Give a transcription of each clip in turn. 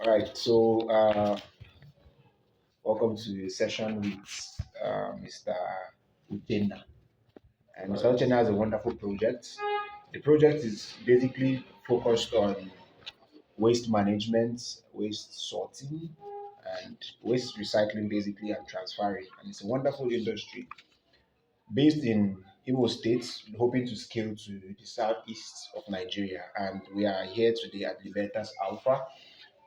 All right, welcome to the session with Mr. Uchenna. And Mr. Right. Uchenna has a wonderful project. The project is basically focused on waste management, waste sorting, and waste recycling, basically, and transferring. And it's a wonderful industry based in Imo State, hoping to scale to the southeast of Nigeria. And we are here today at Libertas Alpha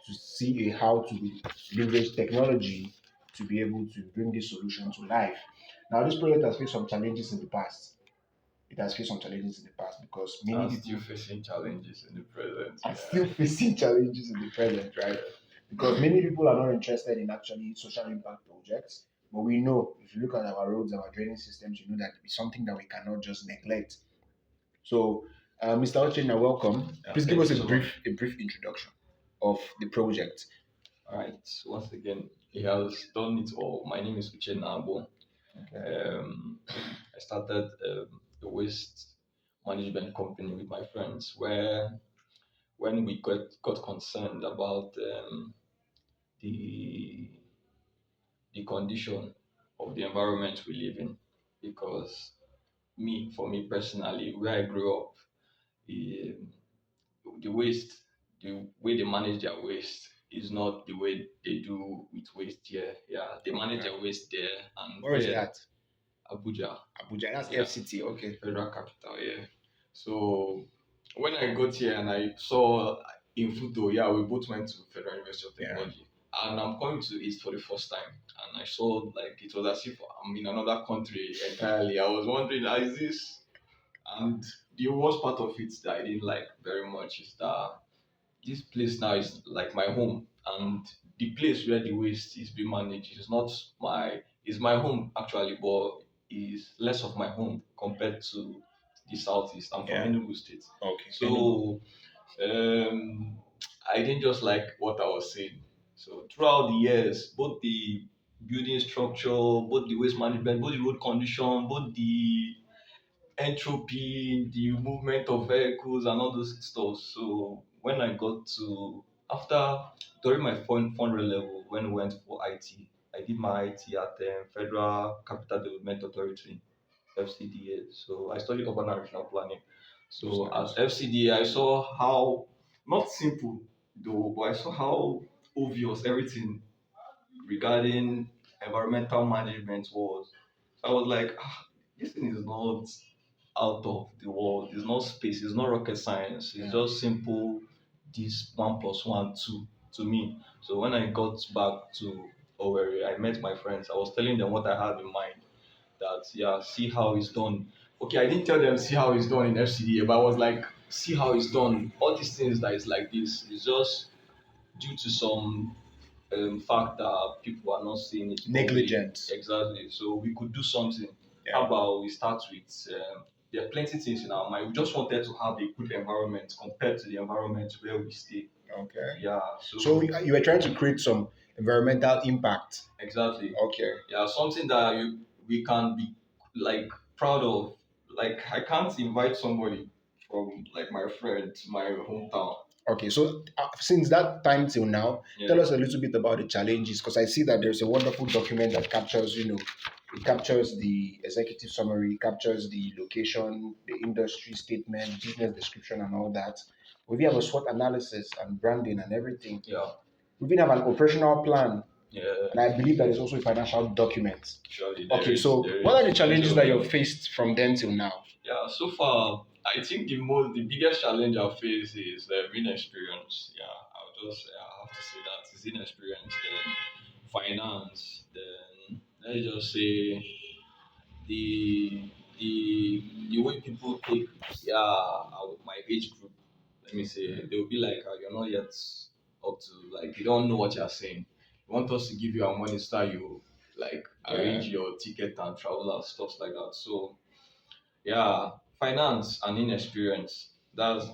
to see how to leverage technology to be able to bring this solution to life. Now, this project has faced some challenges in the past. It has faced some challenges in the past because many I'm still people facing challenges in the present. are Yeah. still facing challenges in the present, right? Because many people are not interested in actually social impact projects. But we know if you look at our roads, our draining systems, you know that it's something that we cannot just neglect. So, Mr. Ochena, welcome. Yeah. Please give Thank us you so much. a brief introduction of the project. All right. Once again, he has done it all. My name is Uche Nabo. Okay. I started a waste management company with my friends where when we got concerned about the the condition of the environment we live in, because for me personally, where I grew up, um, the waste, the way they manage their waste is not the way they do with waste here. Yeah, they manage Okay. their waste there and Where is where that? Abuja, Abuja. That's yeah, FCT. Okay. federal capital, yeah. So when I got here and I saw in photo, yeah, we both went to Federal University of Yeah. Technology. And I'm coming to East for the first time. And I saw like it was as if I'm in another country entirely. I was wondering, is this? And the worst part of it that I didn't like very much is that this place now is like my home, and the place where the waste is being managed is not my is my home actually, but is less of my home compared to the southeast. I'm from Yeah. Enugu State. Okay. Enugu. So um I didn't just like what I was seeing. So throughout the years, both the building structure, both the waste management, both the road condition, both the entropy, the movement of vehicles, and all those stuff. So when I got to after during my fund level, when I went for IT, I did my IT at Federal Capital Development Authority (FCDA). So I studied urban and regional planning. That's So at nice. FCDA, I saw how not simple though, but I saw how obvious everything regarding environmental management was. So I was like, this thing is not out of the world. It's not space. It's not rocket science. It's Yeah. just simple. This one plus one two to me. So when I got back to Owerri, I met my friends. I was telling them what I had in mind. That yeah, see how it's done. Okay, I didn't tell them see how it's done in FCDA, but I was like, see how it's done. All these things that is like this is just due to some fact that people are not seeing it probably Negligent. exactly. So we could do something. How Yeah. about we start with there are plenty things in our mind. We just wanted to have a good environment compared to the environment where we stay. Okay. Yeah. So So you were trying to create some environmental impact. exactly. Okay. Yeah, something that we can be like proud of. Like I can't invite somebody from like my friend to my hometown. Okay, so since that time till now, tell Yeah. us a little bit about the challenges because I see that there's a wonderful document that captures, it captures the executive summary, captures the location, the industry statement, business description, and all that. We even have a SWOT analysis and branding and everything. Yeah. We even have an operational plan, Yeah. and I believe that is also a financial document. Surely Okay, so what are the there is challenges a that you've faced from then till now? Yeah, so far, I think the biggest challenge I face is inexperience. Yeah, I have to say that it's inexperience, then finance, then let's just say the way people take my age group. Let me say they will be like, you're not yet up to like you don't know what you're saying. You want us to give you our money, start you like arrange Yeah. your ticket and travel and stuff like that. So yeah, finance and inexperience. That's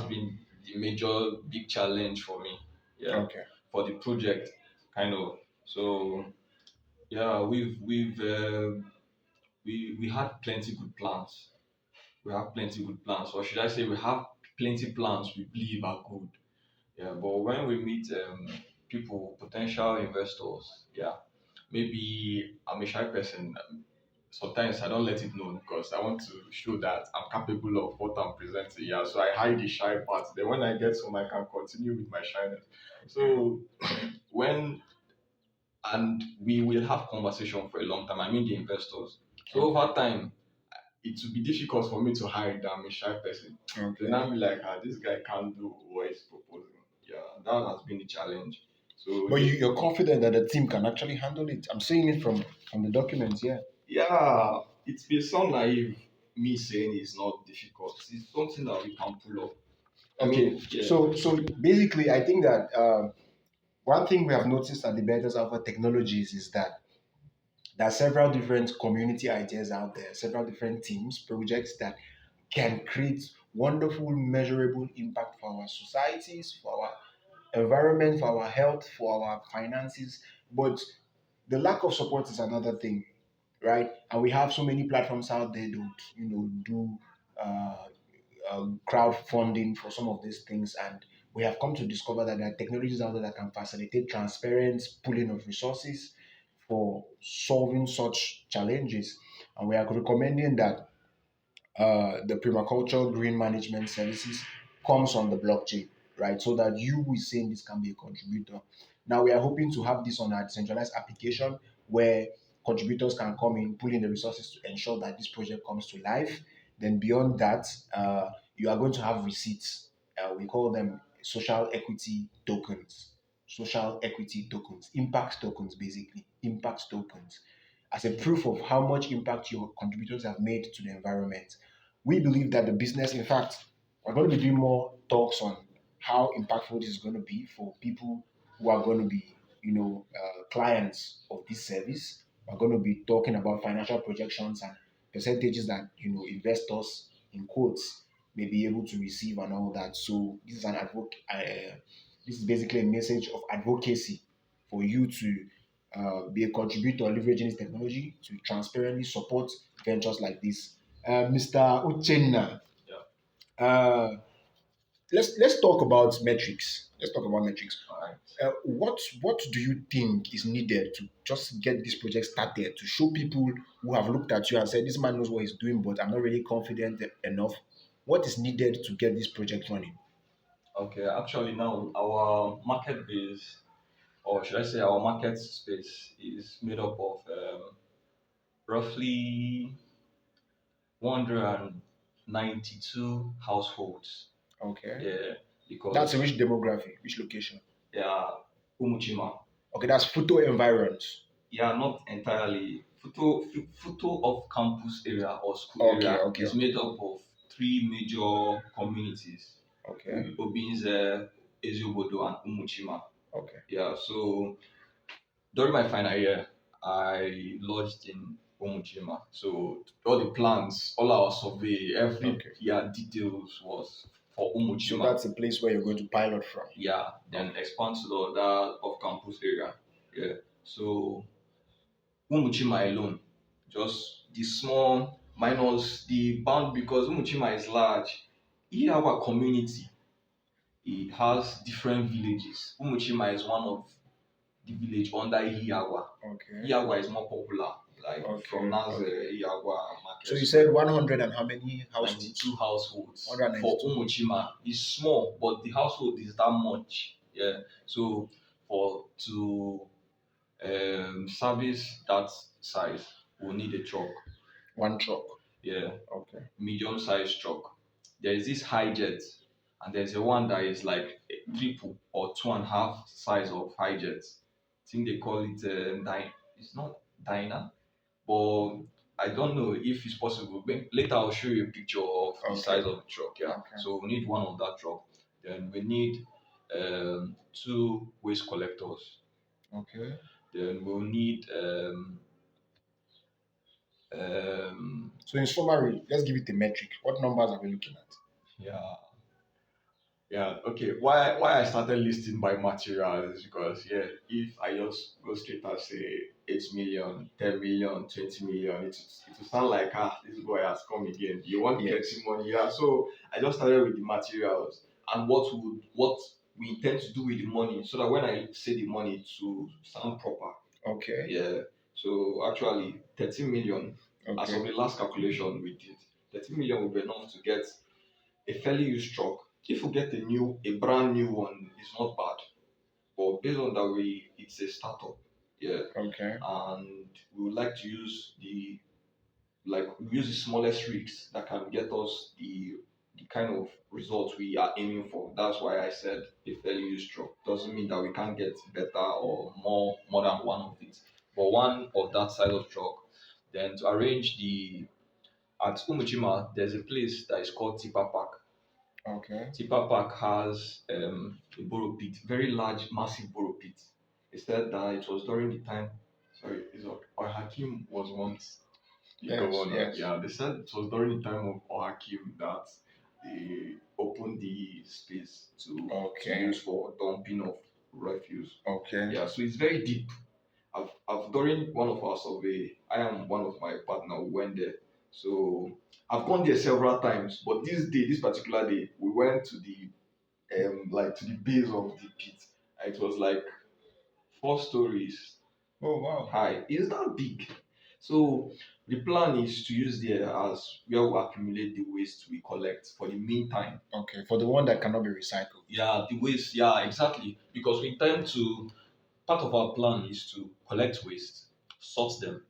been the major big challenge for me. Yeah, Okay. for the project, kind of. So yeah, we had plenty good plans. We have plenty good plans, or should I say, we have plenty plans we believe are good. Yeah, but when we meet people, potential investors, yeah, maybe I'm a shy person. Sometimes I don't let it know because I want to show that I'm capable of what I'm presenting. Yeah, so I hide the shy part. Then when I get home, I can continue with my shyness. So when and we will have conversation for a long time. I mean the investors. So Okay. over time, it will be difficult for me to hide that I'm a shy person. Then Okay. I'll be like, this guy can't do what he's proposing. Yeah, that has been the challenge. So But you're confident that the team can actually handle it. I'm seeing it from the documents. Yeah. yeah, it's been so naive me saying it's not difficult. It's something that we can pull up. I Okay. mean, yeah, So basically, I think that one thing we have noticed at the Betters Alpha Technologies is that there are several different community ideas out there, several different teams, projects that can create wonderful, measurable impact for our societies, for our environment, for our health, for our finances. But the lack of support is another thing, right? And we have so many platforms out there that do uh, crowdfunding for some of these things, and we have come to discover that there are technologies out there that can facilitate transparent pooling of resources for solving such challenges. And we are recommending that the permaculture green management services comes on the blockchain, right? So that you who is saying this can be a contributor. Now we are hoping to have this on our decentralized application where contributors can come in, pull in the resources to ensure that this project comes to life. Then beyond that, you are going to have receipts. We call them social equity tokens. Social equity tokens, impact tokens, basically, impact tokens, as a proof of how much impact your contributors have made to the environment. We believe that the business, in fact, we're going to be doing more talks on how impactful this is going to be for people who are going to be, clients of this service. We're going to be talking about financial projections and percentages that, investors, in quotes, may be able to receive and all that. So this is this is basically a message of advocacy for you to be a contributor leveraging this technology to transparently support ventures like this. Mr. Uchenna, yeah. uh, let's talk about metrics. Let's talk about metrics. All right. What do you think is needed to just get this project started to show people who have looked at you and said this man knows what he's doing, but I'm not really confident enough? What is needed to get this project running? Okay. Actually, now our market base, or should I say, our market space, is made up of roughly 192 households. Okay, Yeah, that's a because which demography, which location? yeah, Umuchima. Okay, that's photo environs. Yeah, not entirely. Photo of campus area or school Okay, area okay, is okay, made up of three major communities: okay, Obinze, Eziobodo, and Umuchima. okay, Yeah, so during my final year, I lodged in Umuchima. So all the plans, all our survey, every okay. year details was for So Umuchima. that's a place where you're going to pilot from. Yeah, then Okay. expand to the other off campus area. Yeah. So Umuchima alone, just the small minus the bound because Umuchima is large. Here our community, it has different villages. Umuchima is one of the village under Iyawa. Okay. Iyawa is more popular, like from Okay. Okay. Naze, Iyawa, So Market you said Square. 100 and how many households? 92 households for 192. Umuchima. It's small, but the household is that much. Yeah. So for to service that size, we'll need a truck. One truck. Yeah, Okay. medium sized truck. There is this high jet, and there's a one that is like a triple or two and a half size of high jet. I think they call it it's not Dyna, but I don't know if it's possible. But later I'll show you a picture of the Okay. size of the truck. Yeah. Okay. So we need one of that truck. Then we need two waste collectors. Okay. Then we'll need um, So in summary, let's give it a metric. What numbers are we looking at? yeah. Yeah, okay. Why I started listing by material is because yeah, if I just go straight and say 8 million, 10 million, 20 million, it will sound like this boy has come again. You want Yes. plenty money, yeah. So I just started with the materials and what we intend to do with the money, so that when I say the money to sound proper. Okay. Yeah. So actually, 13 million, as of Okay. the last calculation we did, 13 million will be enough to get a fairly used truck. If we get a brand new one, it's not bad. But based on that, it's a startup. Yeah. Okay. And we would like to use we use the smallest rigs that can get us the kind of results we are aiming for. That's why I said a fairly used truck. Doesn't mean that we can't get better or more than one of it, but one of that size of truck. Then to arrange the at Umuchima, there's a place that is called Tipper Park. Okay. Tipper Park has a borrow pit, very large, massive borrow pit. They said that it was during the time, sorry, is or Hakim was once the Yes. governor. Yes. Yeah, they said it was during the time of Hakim that they opened the space to Okay. use for dumping of refuse. Okay. Yeah, so it's very deep. I've during one of our survey, I am one of my partner who went there. So I've gone there several times, but this particular day, we went to the to the base of the pit. It was like 4 stories Oh wow. high. It's not big. So the plan is to use there as where we accumulate the waste we collect for the meantime. Okay. For the one that cannot be recycled. Yeah, the waste, yeah, exactly. Because we intend to part of our plan is to collect waste, sort them.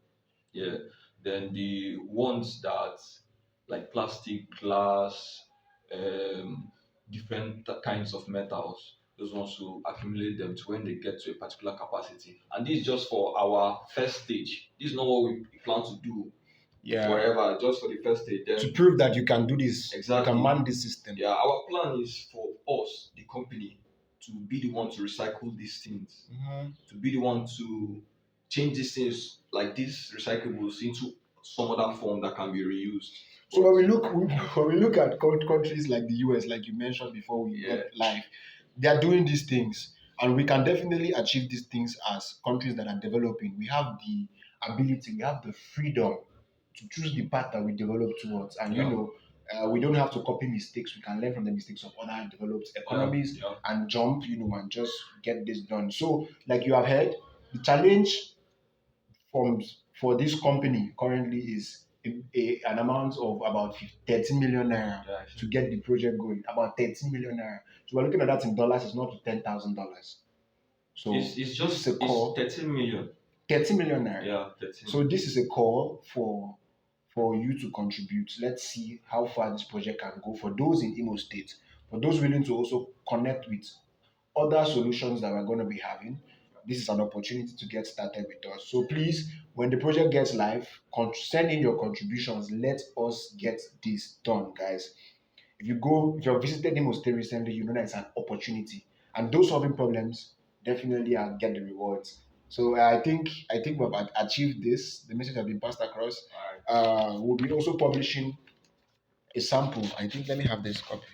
Yeah. Then the ones that like plastic, glass, um, different kinds of metals, those ones to accumulate them to when they get to a particular capacity. And this is just for our first stage. This is not what we plan to do Yeah. forever, just for the first stage. To Then prove that you can do this. exactly. You can man this system. Yeah, our plan is for us, the company, to be the one to recycle these things, to be the one to change these things like these recyclables into some other form that can be reused. So when we look at countries like the US, like you mentioned before we Yeah. got live, they are doing these things, and we can definitely achieve these things as countries that are developing. We have the ability, we have the freedom to choose the path that we develop towards, and Yeah. we don't have to copy mistakes. We can learn from the mistakes of other developed economies Yeah. and jump, and just get this done. So, like you have heard, the challenge from for this company currently is an amount of about 13 million naira Yeah. to get the project going. About 13 million naira. So we're looking at that in dollars. It's not to $10,000. So It's this just is a call. 13 million. 13 million naira. Yeah, 13. So this is a call for you to contribute. Let's see how far this project can go for those in Imo State, for those willing to also connect with other solutions that we're going to be having. This is an opportunity to get started with us. So please, when the project gets live, send in your contributions. Let us get this done, guys. If you've visited Imo State recently, you know that it's an opportunity, and those solving problems definitely are get the rewards. So I think we've achieved this. The message has been passed across. All right. We'll be also publishing a sample. I think let me have this copy.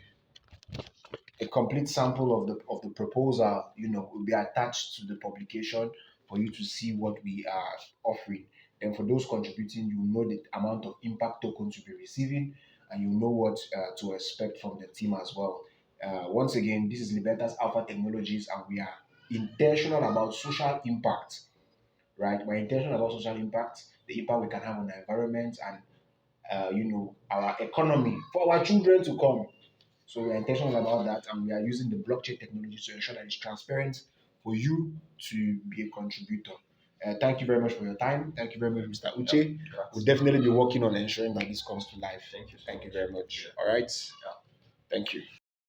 A complete sample of the proposal, will be attached to the publication for you to see what we are offering. And for those contributing, you know the amount of impact tokens you'll be receiving, and you know what to expect from the team as well. Once again, this is Libertas Alpha Technologies, and we are intentional about social impact, right? We're intentional about social impact, the impact we can have on the environment and our economy for our children to come. So we are intentional about that, and we are using the blockchain technology to ensure that it's transparent for you to be a contributor. Thank you very much for your time. Thank you very much, Mr. Uche. We'll definitely be working on ensuring that this comes to life. Thank you so Thank you much. very much. Yeah. All right. Yeah. Thank you.